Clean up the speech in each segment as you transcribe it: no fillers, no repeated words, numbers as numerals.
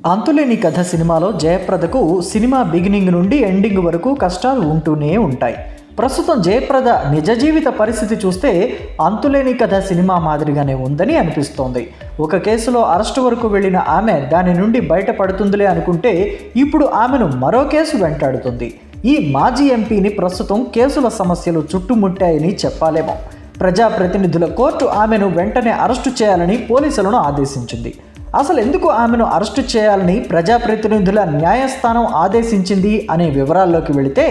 అంతులేని కథ సినిమాలో జయప్రదకు సినిమా బిగినింగ్ నుండి ఎండింగ్ వరకు కష్టాలు ఉంటూనే ఉంటాయి. ప్రస్తుతం జయప్రద నిజ జీవిత పరిస్థితి చూస్తే అంతులేని కథ సినిమా మాదిరిగానే ఉందని అనిపిస్తోంది. ఒక కేసులో అరెస్టు వరకు వెళ్ళిన ఆమె దాని నుండి బయటపడుతుందిలే అనుకుంటే ఇప్పుడు ఆమెను మరో కేసు వెంటాడుతుంది. ఈ మాజీ ఎంపీని ప్రస్తుతం కేసుల సమస్యలు చుట్టుముట్టాయని చెప్పాలేమో. ప్రజాప్రతినిధుల కోర్టు ఆమెను వెంటనే అరెస్టు చేయాలని పోలీసులను ఆదేశించింది. అసలు ఎందుకు ఆమెను అరెస్టు చేయాలని ప్రజాప్రతినిధుల న్యాయస్థానం ఆదేశించింది అనే వివరాల్లోకి వెళితే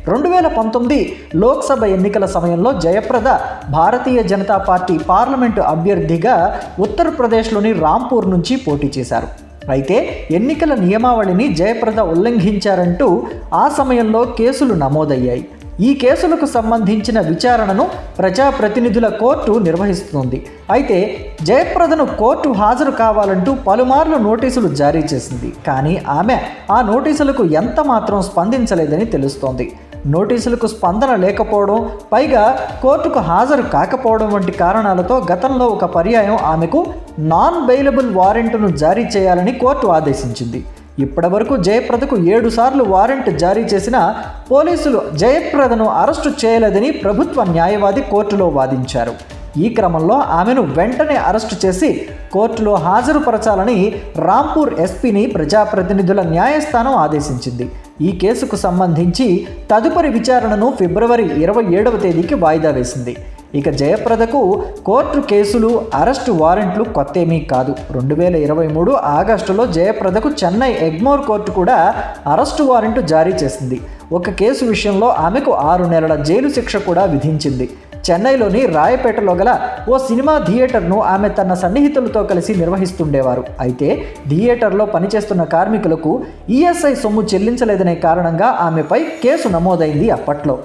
2019 లోక్సభ ఎన్నికల సమయంలో జయప్రద భారతీయ జనతా పార్టీ పార్లమెంటు అభ్యర్థిగా ఉత్తరప్రదేశ్లోని రాంపూర్ నుంచి పోటీ చేశారు. అయితే ఎన్నికల నియమావళిని జయప్రద ఉల్లంఘించారంటూ ఆ సమయంలో కేసులు నమోదయ్యాయి. ఈ కేసులకు సంబంధించిన విచారణను ప్రజాప్రతినిధుల కోర్టు నిర్వహిస్తుంది. అయితే జయప్రదను కోర్టు హాజరు కావాలంటూ పలుమార్లు నోటీసులు జారీ చేసింది. కానీ ఆమె ఆ నోటీసులకు ఎంత మాత్రం స్పందించలేదని తెలుస్తోంది. నోటీసులకు స్పందన లేకపోవడం, పైగా కోర్టుకు హాజరు కాకపోవడం వంటి కారణాలతో గతంలో ఒక పర్యాయం ఆమెకు నాన్ బెయిలబుల్ వారెంట్ను జారీ చేయాలని కోర్టు ఆదేశించింది. ఇప్పటివరకు జయప్రదకు 7 సార్లు వారెంట్ జారీ చేసిన పోలీసులు జయప్రదను అరెస్టు చేయలేదని ప్రభుత్వ న్యాయవాది కోర్టులో వాదించారు. ఈ క్రమంలో ఆమెను వెంటనే అరెస్టు చేసి కోర్టులో హాజరుపరచాలని రాంపూర్ ఎస్పీని ప్రజాప్రతినిధుల న్యాయస్థానం ఆదేశించింది. ఈ కేసుకు సంబంధించి తదుపరి విచారణను ఫిబ్రవరి 27వ తేదీకి వాయిదా వేసింది. ఇక జయప్రదకు కోర్టు కేసులు, అరెస్టు వారెంట్లు కొత్తేమీ కాదు. 2023 ఆగస్టులో జయప్రదకు చెన్నై ఎగ్మోర్ కోర్టు కూడా అరెస్టు వారెంట్ జారీ చేసింది. ఒక కేసు విషయంలో ఆమెకు 6 నెలల జైలు శిక్ష కూడా విధించింది. చెన్నైలోని రాయపేటలో గల ఓ సినిమా థియేటర్ను ఆమె తన సన్నిహితులతో కలిసి నిర్వహిస్తుండేవారు. అయితే థియేటర్లో పనిచేస్తున్న కార్మికులకు ఈఎస్ఐ సొమ్ము చెల్లించలేదనే కారణంగా ఆమెపై కేసు నమోదైంది అప్పట్లో.